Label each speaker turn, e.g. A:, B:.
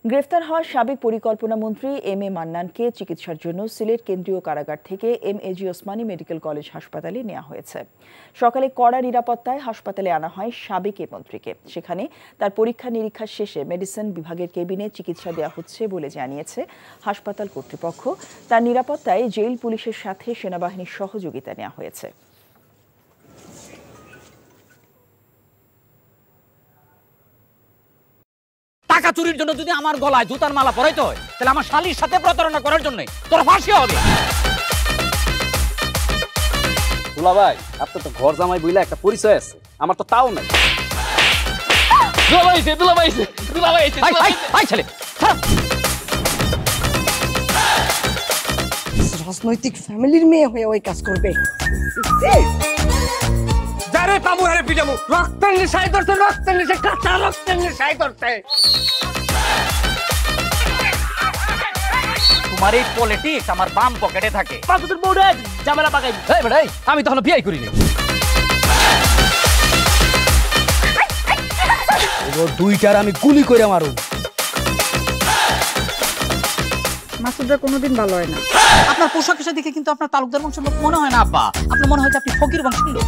A: গ্রেফতার হওয়া সাবেক পরিকল্পনা মন্ত্রী এম এ মান্নানকে চিকিৎসার জন্য সিলেট কেন্দ্রীয় কারাগার থেকে এমএজি ওসমানী মেডিকেল কলেজ হাসপাতালে নেওয়া হয়েছে। সকালে কড়া নিরাপত্তায় হাসপাতালে আনা হয় সাবেক এই মন্ত্রীকে। সেখানে তার পরীক্ষা নিরীক্ষা শেষে মেডিসিন বিভাগের কেবিনে চিকিৎসা দেওয়া হচ্ছে বলে জানিয়েছে হাসপাতাল কর্তৃপক্ষ। তার নিরাপত্তায় জেল পুলিশের সাথে সেনাবাহিনীর সহযোগিতা নেওয়া হয়েছে।
B: টাকা চুরির জন্য যদি আমার গলায় জুতার মালা পরাইতে হয়, তাহলে আমার শালীর সাথে প্রতারণা করার জন্য তোর ফাঁসি হবে।
C: দুলা ভাই, আপনার তো ঘর জামাই বইলা একটা পরিচয় আছে, আমার তো তাও নাই।
D: রাজনৈতিক ফ্যামিলির মেয়ে হয়ে ওই কাজ করবে।
B: তোমার এই পলিটিক্স আমার বাম পকেটে থাকে। আমি তখন বিয়ে করিনি।
E: দুইটার আমি গুলি করে মারু।
D: মাসুদরা কোনোদিন ভালো হয় না।
B: আপনার পোশাক আশাক দেখে কিন্তু আপনার তালুকদার বংশের লোক মনে হয় না আব্বা, আপনার মনে হয় যে আপনি ফকির বংশের লোক।